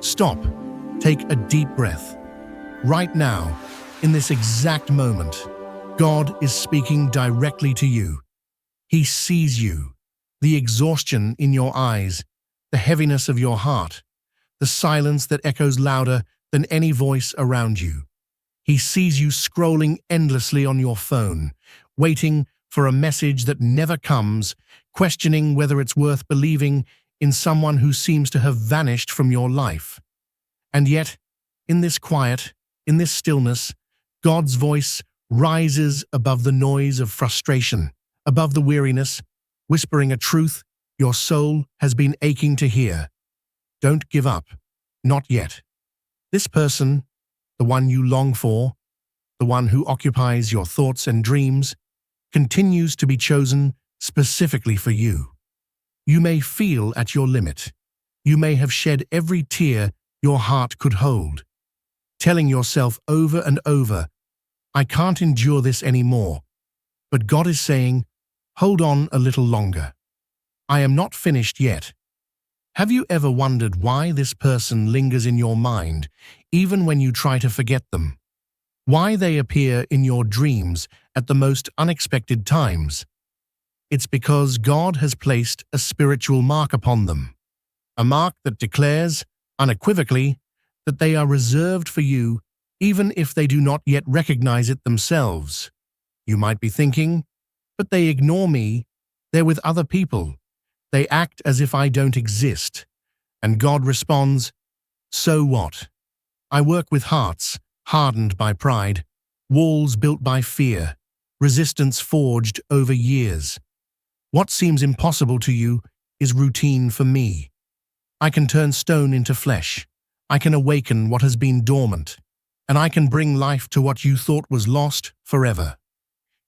Stop. Take a deep breath. Right now, in this exact moment, God is speaking directly to you. He sees you, the exhaustion in your eyes, the heaviness of your heart, the silence that echoes louder than any voice around you. He sees you scrolling endlessly on your phone, waiting for a message that never comes, questioning whether it's worth believing in someone who seems to have vanished from your life. And yet, in this quiet, in this stillness, God's voice rises above the noise of frustration, above the weariness, whispering a truth your soul has been aching to hear. Don't give up. Not yet. This person, the one you long for, the one who occupies your thoughts and dreams, continues to be chosen specifically for you. You may feel at your limit. You may have shed every tear your heart could hold, telling yourself over and over, "I can't endure this anymore." But God is saying, "Hold on a little longer. I am not finished yet." Have you ever wondered why this person lingers in your mind, even when you try to forget them? Why they appear in your dreams at the most unexpected times? It's because God has placed a spiritual mark upon them, a mark that declares, unequivocally, that they are reserved for you, even if they do not yet recognize it themselves. You might be thinking, "But they ignore me. They're with other people. They act as if I don't exist." And God responds, "So what? I work with hearts hardened by pride, walls built by fear, resistance forged over years. What seems impossible to you is routine for me. I can turn stone into flesh. I can awaken what has been dormant, and I can bring life to what you thought was lost forever.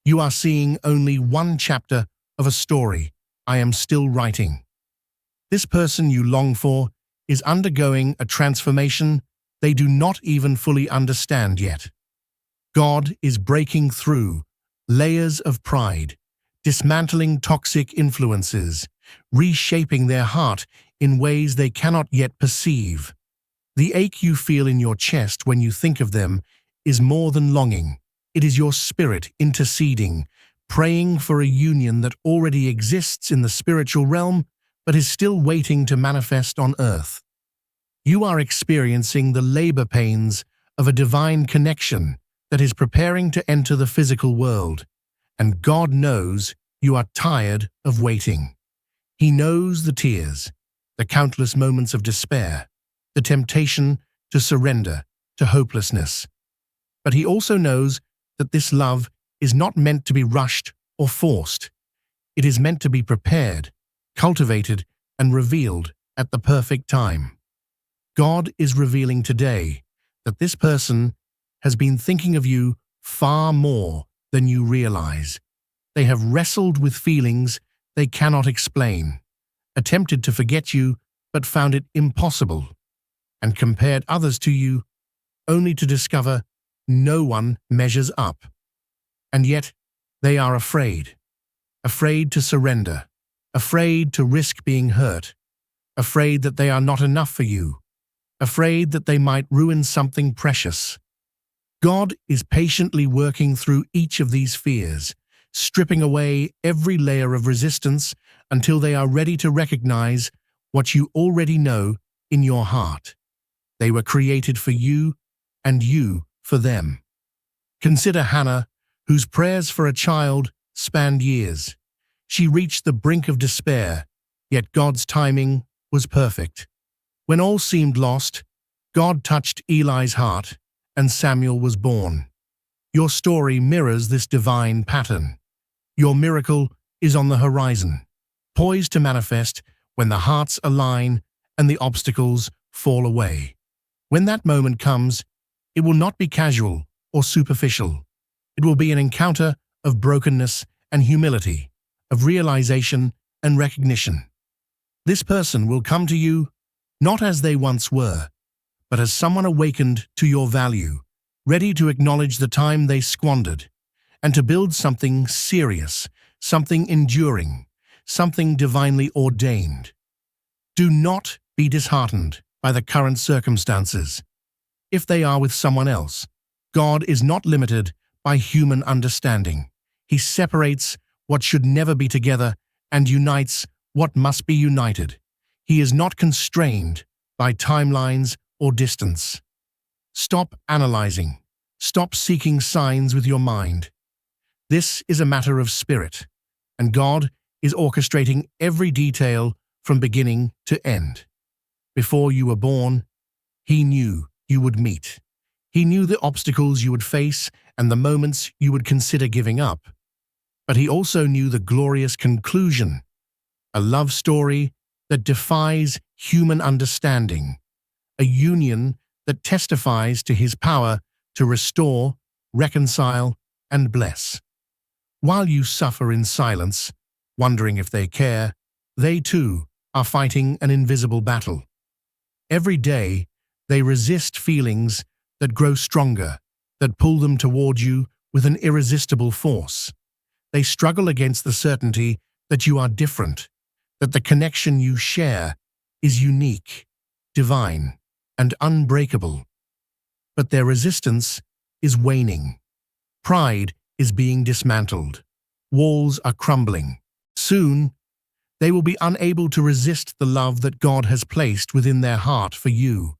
You are seeing only one chapter of a story I am still writing." This person you long for is undergoing a transformation they do not even fully understand yet. God is breaking through layers of pride, dismantling toxic influences, reshaping their heart in ways they cannot yet perceive. The ache you feel in your chest when you think of them is more than longing. It is your spirit interceding, praying for a union that already exists in the spiritual realm but is still waiting to manifest on earth. You are experiencing the labor pains of a divine connection that is preparing to enter the physical world, and God knows you are tired of waiting. He knows the tears, the countless moments of despair, the temptation to surrender to hopelessness. But He also knows that this love is not meant to be rushed or forced. It is meant to be prepared, cultivated, and revealed at the perfect time. God is revealing today that this person has been thinking of you far more than you realize. They have wrestled with feelings they cannot explain, attempted to forget you but found it impossible, and compared others to you only to discover no one measures up. And yet they are afraid to surrender, afraid to risk being hurt, afraid that they are not enough for you, afraid that they might ruin something precious. God is patiently working through each of these fears, stripping away every layer of resistance until they are ready to recognize what you already know in your heart. They were created for you and you for them. Consider Hannah, whose prayers for a child spanned years. She reached the brink of despair, yet God's timing was perfect. When all seemed lost, God touched Eli's heart, and Samuel was born. Your story mirrors this divine pattern. Your miracle is on the horizon, poised to manifest when the hearts align and the obstacles fall away. When that moment comes, it will not be casual or superficial. It will be an encounter of brokenness and humility, of realization and recognition. This person will come to you not as they once were, but as someone awakened to your value, ready to acknowledge the time they squandered, and to build something serious, something enduring, something divinely ordained. Do not be disheartened. by the current circumstances. If they are with someone else, God is not limited by human understanding. He separates what should never be together and unites what must be united. He is not constrained by timelines or distance. Stop analyzing. Stop seeking signs with your mind. This is a matter of spirit, and God is orchestrating every detail from beginning to end. Before you were born, He knew you would meet. He knew the obstacles you would face and the moments you would consider giving up. But He also knew the glorious conclusion, a love story that defies human understanding, a union that testifies to His power to restore, reconcile, and bless. While you suffer in silence, wondering if they care, they too are fighting an invisible battle. Every day, they resist feelings that grow stronger, that pull them toward you with an irresistible force. They struggle against the certainty that you are different, that the connection you share is unique, divine, and unbreakable. But their resistance is waning. Pride is being dismantled. Walls are crumbling. Soon, they will be unable to resist the love that God has placed within their heart for you.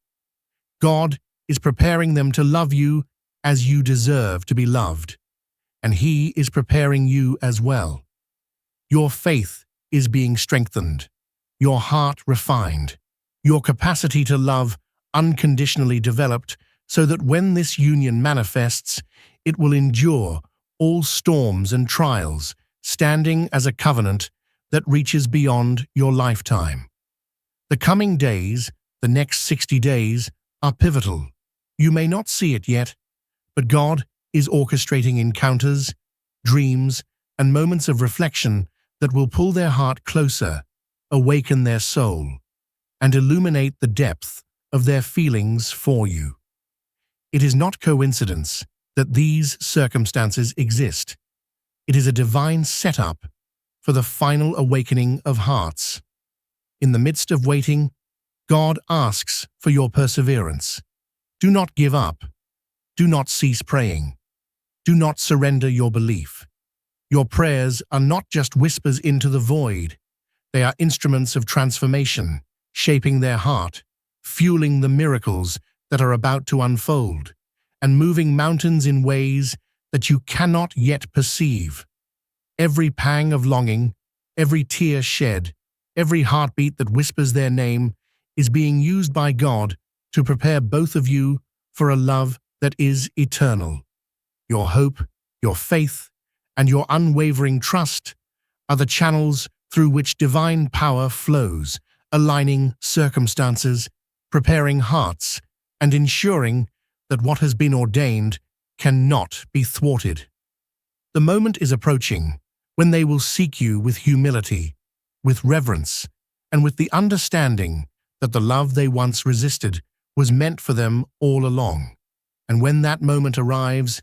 God is preparing them to love you as you deserve to be loved, and He is preparing you as well. Your faith is being strengthened, your heart refined, your capacity to love unconditionally developed so that when this union manifests, it will endure all storms and trials, standing as a covenant that reaches beyond your lifetime. The coming days, the next 60 days, are pivotal. You may not see it yet, but God is orchestrating encounters, dreams, and moments of reflection that will pull their heart closer, awaken their soul, and illuminate the depth of their feelings for you. It is not coincidence that these circumstances exist. It is a divine setup for the final awakening of hearts. In the midst of waiting, God asks for your perseverance. Do not give up. Do not cease praying. Do not surrender your belief. Your prayers are not just whispers into the void. They are instruments of transformation, shaping their heart, fueling the miracles that are about to unfold, and moving mountains in ways that you cannot yet perceive. Every pang of longing, every tear shed, every heartbeat that whispers their name is being used by God to prepare both of you for a love that is eternal. Your hope, your faith, and your unwavering trust are the channels through which divine power flows, aligning circumstances, preparing hearts, and ensuring that what has been ordained cannot be thwarted. The moment is approaching when they will seek you with humility, with reverence, and with the understanding that the love they once resisted was meant for them all along. And when that moment arrives,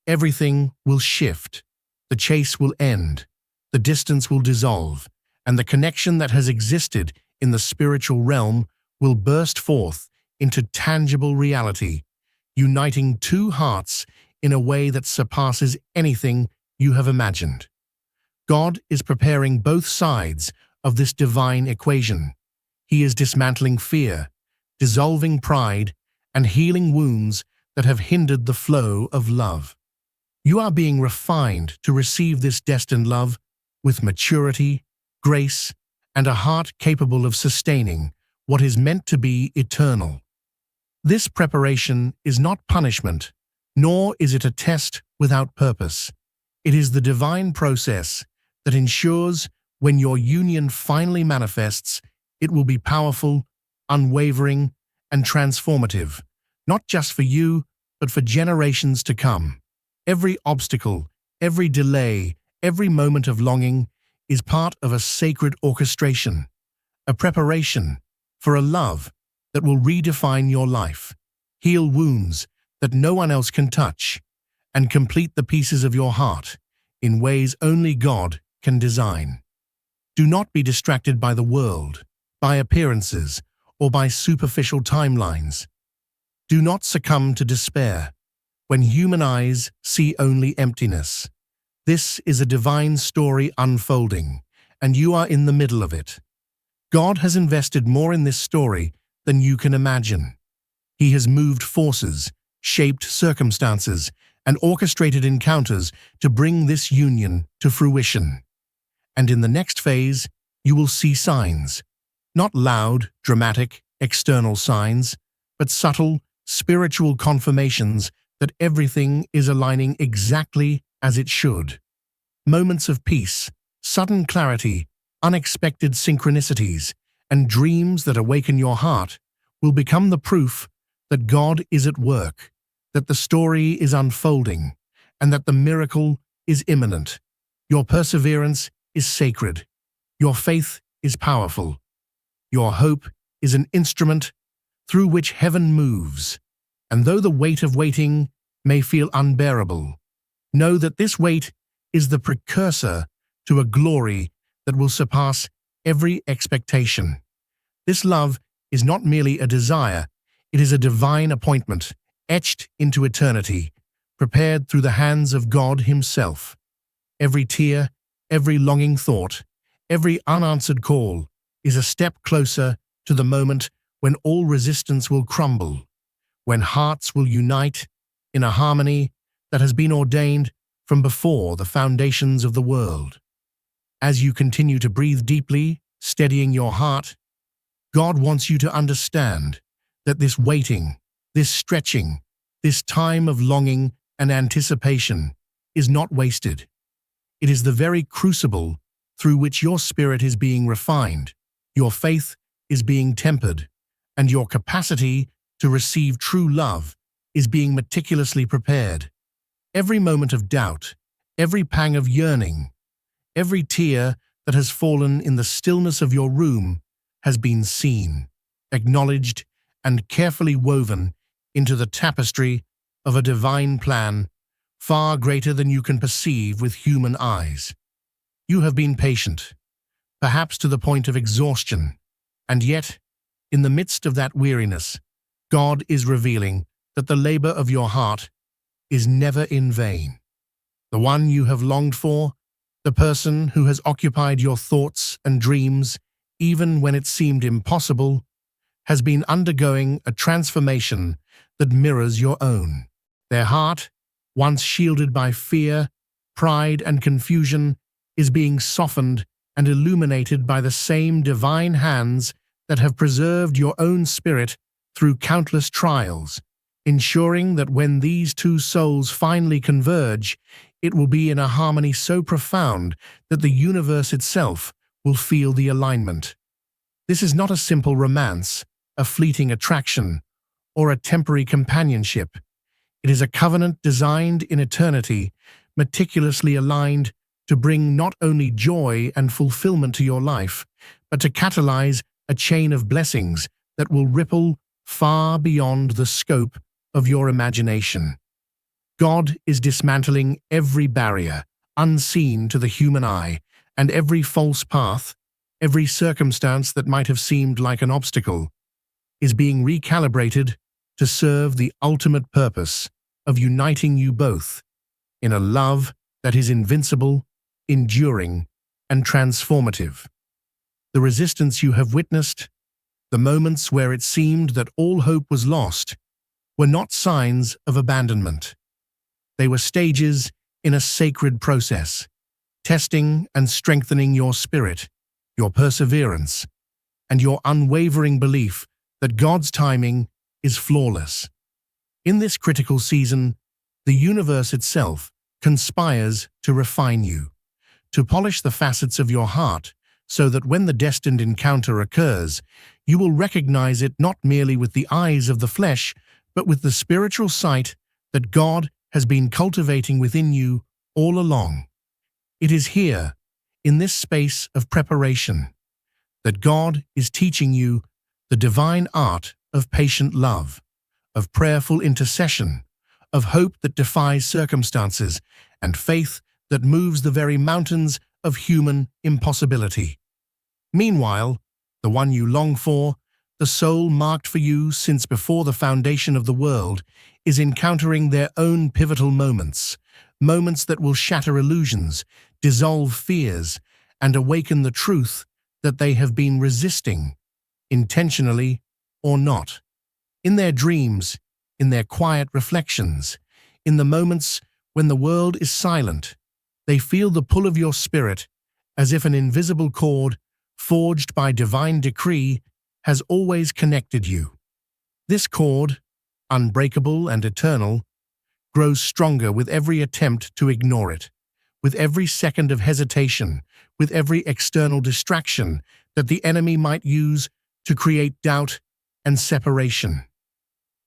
everything will shift. The chase will end, the distance will dissolve, and the connection that has existed in the spiritual realm will burst forth into tangible reality, uniting two hearts in a way that surpasses anything you have imagined. God is preparing both sides of this divine equation. He is dismantling fear, dissolving pride, and healing wounds that have hindered the flow of love. You are being refined to receive this destined love with maturity, grace, and a heart capable of sustaining what is meant to be eternal. This preparation is not punishment, nor is it a test without purpose. It is the divine process that ensures when your union finally manifests, it will be powerful, unwavering, and transformative, not just for you, but for generations to come. Every obstacle, every delay, every moment of longing is part of a sacred orchestration, a preparation for a love that will redefine your life, heal wounds that no one else can touch, and complete the pieces of your heart in ways only God can design. Do not be distracted by the world, by appearances, or by superficial timelines. Do not succumb to despair when human eyes see only emptiness. This is a divine story unfolding, and you are in the middle of it. God has invested more in this story than you can imagine. He has moved forces, shaped circumstances, and orchestrated encounters to bring this union to fruition. And in the next phase, you will see signs. Not loud, dramatic, external signs, but subtle, spiritual confirmations that everything is aligning exactly as it should. Moments of peace, sudden clarity, unexpected synchronicities, and dreams that awaken your heart will become the proof that God is at work, that the story is unfolding, and that the miracle is imminent. Your perseverance is sacred. Your faith is powerful. Your hope is an instrument through which heaven moves. And though the weight of waiting may feel unbearable, know that this wait is the precursor to a glory that will surpass every expectation. This love is not merely a desire, it is a divine appointment, etched into eternity, prepared through the hands of God Himself. Every tear, every longing thought, every unanswered call is a step closer to the moment when all resistance will crumble, when hearts will unite in a harmony that has been ordained from before the foundations of the world. As you continue to breathe deeply, steadying your heart, God wants you to understand that this waiting, this stretching, this time of longing and anticipation is not wasted. It is the very crucible through which your spirit is being refined, your faith is being tempered, and your capacity to receive true love is being meticulously prepared. Every moment of doubt, every pang of yearning, every tear that has fallen in the stillness of your room has been seen, acknowledged, and carefully woven into the tapestry of a divine plan far greater than you can perceive with human eyes. You have been patient, perhaps to the point of exhaustion, and yet, in the midst of that weariness, God is revealing that the labor of your heart is never in vain. The one you have longed for, the person who has occupied your thoughts and dreams, even when it seemed impossible, has been undergoing a transformation that mirrors your own. Their heart, once shielded by fear, pride, and confusion, is being softened and illuminated by the same divine hands that have preserved your own spirit through countless trials, ensuring that when these two souls finally converge, it will be in a harmony so profound that the universe itself will feel the alignment. This is not a simple romance, a fleeting attraction, or a temporary companionship. It is a covenant designed in eternity, meticulously aligned to bring not only joy and fulfillment to your life, but to catalyze a chain of blessings that will ripple far beyond the scope of your imagination. God is dismantling every barrier, unseen to the human eye, and every false path, every circumstance that might have seemed like an obstacle, is being recalibrated to serve the ultimate purpose of uniting you both in a love that is invincible, enduring, and transformative. The resistance you have witnessed, the moments where it seemed that all hope was lost, were not signs of abandonment. They were stages in a sacred process, testing and strengthening your spirit, your perseverance, and your unwavering belief that God's timing is flawless. In this critical season, the universe itself conspires to refine you, to polish the facets of your heart so that when the destined encounter occurs, you will recognize it not merely with the eyes of the flesh, but with the spiritual sight that God has been cultivating within you all along. It is here, in this space of preparation, that God is teaching you the divine art of patient love, of prayerful intercession, of hope that defies circumstances, and faith that moves the very mountains of human impossibility. Meanwhile, the one you long for, the soul marked for you since before the foundation of the world, is encountering their own pivotal moments, moments that will shatter illusions, dissolve fears, and awaken the truth that they have been resisting, intentionally or not. In their dreams, in their quiet reflections, in the moments when the world is silent, they feel the pull of your spirit as if an invisible cord, forged by divine decree, has always connected you. This cord, unbreakable and eternal, grows stronger with every attempt to ignore it, with every second of hesitation, with every external distraction that the enemy might use to create doubt and separation.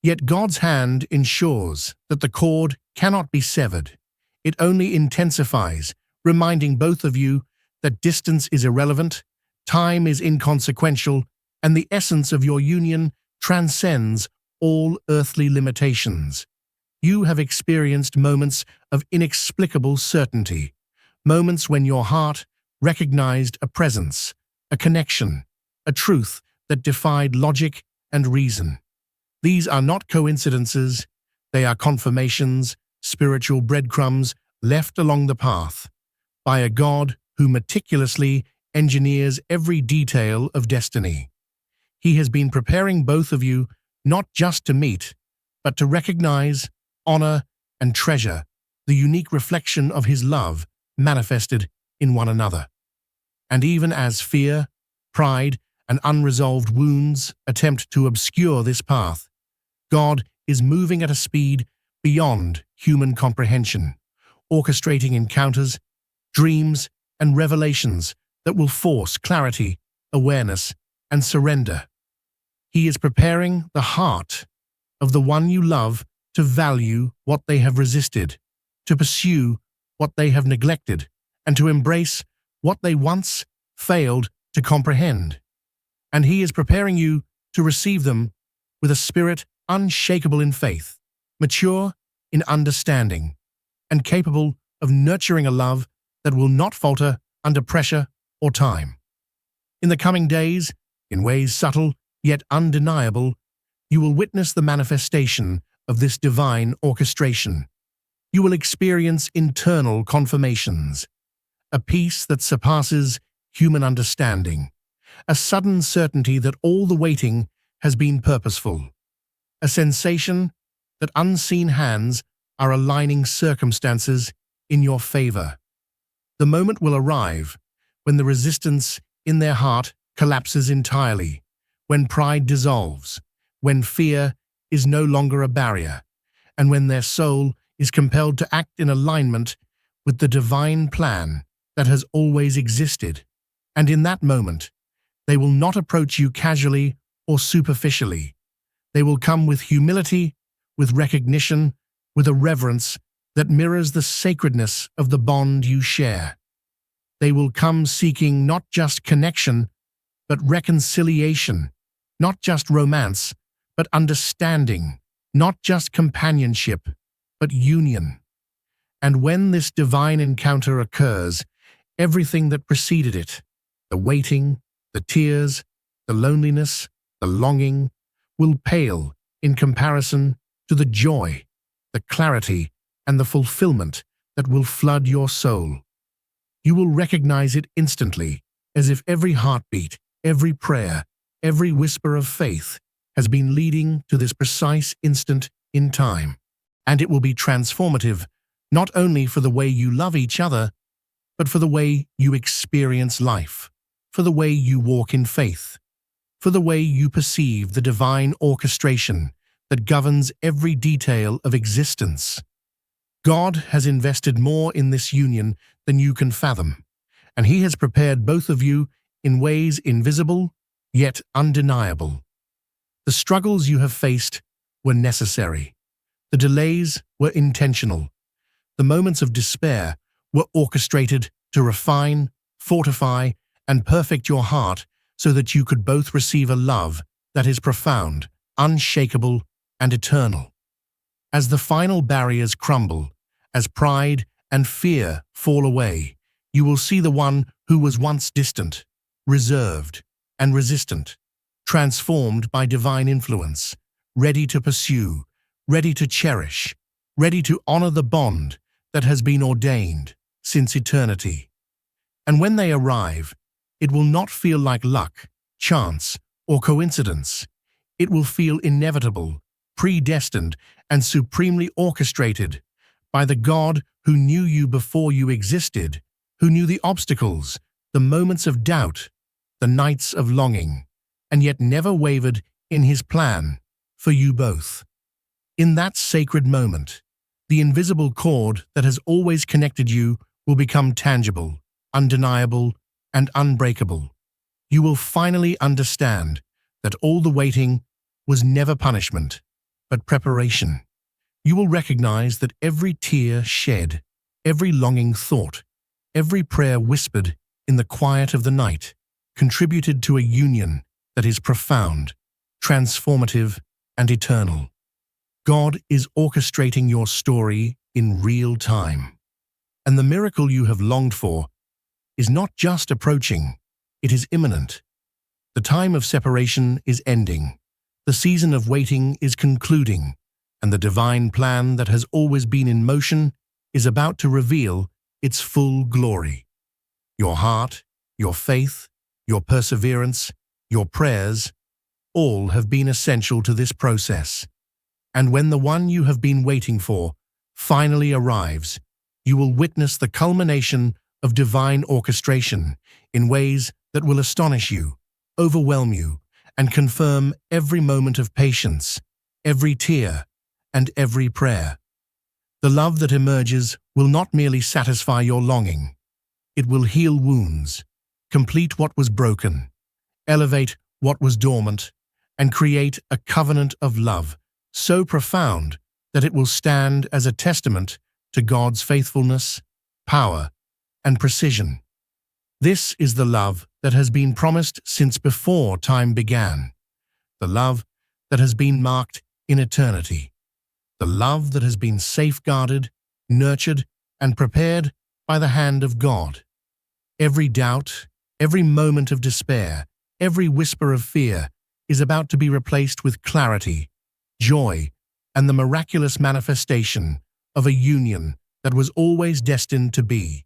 Yet God's hand ensures that the cord cannot be severed. It only intensifies, reminding both of you that distance is irrelevant, time is inconsequential, and the essence of your union transcends all earthly limitations. You have experienced moments of inexplicable certainty, moments when your heart recognized a presence, a connection, a truth that defied logic and reason. These are not coincidences, they are confirmations, spiritual breadcrumbs left along the path by a God who meticulously engineers every detail of destiny. He has been preparing both of you not just to meet, but to recognize, honor, and treasure the unique reflection of His love manifested in one another. And even as fear, pride, and unresolved wounds attempt to obscure this path, God is moving at a speed beyond human comprehension, orchestrating encounters, dreams, and revelations that will force clarity, awareness, and surrender. He is preparing the heart of the one you love to value what they have resisted, to pursue what they have neglected, and to embrace what they once failed to comprehend. And He is preparing you to receive them with a spirit unshakable in faith, mature in understanding, and capable of nurturing a love that will not falter under pressure or time. In the coming days, in ways subtle yet undeniable, you will witness the manifestation of this divine orchestration. You will experience internal confirmations, a peace that surpasses human understanding, a sudden certainty that all the waiting has been purposeful, a sensation that unseen hands are aligning circumstances in your favor. The moment will arrive when the resistance in their heart collapses entirely, when pride dissolves, when fear is no longer a barrier, and when their soul is compelled to act in alignment with the divine plan that has always existed. And in that moment, they will not approach you casually or superficially. They will come with humility, with recognition, with a reverence that mirrors the sacredness of the bond you share. They will come seeking not just connection, but reconciliation, not just romance, but understanding, not just companionship, but union. And when this divine encounter occurs, everything that preceded it, the waiting, the tears, the loneliness, the longing, will pale in comparison to the joy, the clarity, and the fulfillment that will flood your soul. You will recognize it instantly, as if every heartbeat, every prayer, every whisper of faith has been leading to this precise instant in time. And it will be transformative, not only for the way you love each other, but for the way you experience life, for the way you walk in faith, for the way you perceive the divine orchestration that governs every detail of existence. God has invested more in this union than you can fathom, and He has prepared both of you in ways invisible yet undeniable. The struggles you have faced were necessary. The delays were intentional. The moments of despair were orchestrated to refine, fortify, and perfect your heart so that you could both receive a love that is profound, unshakable, and eternal. As the final barriers crumble, as pride and fear fall away, you will see the one who was once distant, reserved, and resistant, transformed by divine influence, ready to pursue, ready to cherish, ready to honor the bond that has been ordained since eternity. And when they arrive, it will not feel like luck, chance, or coincidence. It will feel inevitable, predestined, and supremely orchestrated by the God who knew you before you existed, who knew the obstacles, the moments of doubt, the nights of longing, and yet never wavered in his plan for you both. In that sacred moment, the invisible cord that has always connected you will become tangible, undeniable, and unbreakable. You will finally understand that all the waiting was never punishment, but preparation. You will recognize that every tear shed, every longing thought, every prayer whispered in the quiet of the night contributed to a union that is profound, transformative, and eternal. God is orchestrating your story in real time. And the miracle you have longed for is not just approaching, it is imminent. The time of separation is ending. The season of waiting is concluding, and the divine plan that has always been in motion is about to reveal its full glory. Your heart, your faith, your perseverance, your prayers, all have been essential to this process. And when the one you have been waiting for finally arrives, you will witness the culmination of divine orchestration in ways that will astonish you, overwhelm you, and confirm every moment of patience, every tear, and every prayer. The love that emerges will not merely satisfy your longing. It will heal wounds, complete what was broken, elevate what was dormant, and create a covenant of love so profound that it will stand as a testament to God's faithfulness, power, and precision. This is the love that has been promised since before time began, the love that has been marked in eternity, the love that has been safeguarded, nurtured, and prepared by the hand of God. Every doubt, every moment of despair, every whisper of fear is about to be replaced with clarity, joy, and the miraculous manifestation of a union that was always destined to be.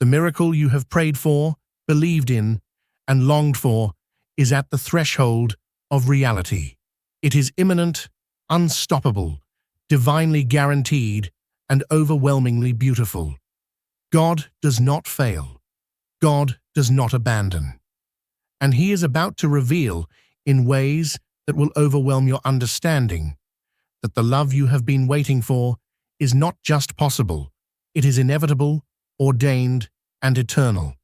The miracle you have prayed for, believed in, and longed for is at the threshold of reality. It is imminent, unstoppable, divinely guaranteed, and overwhelmingly beautiful. God does not fail. God does not abandon. And He is about to reveal, in ways that will overwhelm your understanding, that the love you have been waiting for is not just possible, it is inevitable, ordained, and eternal.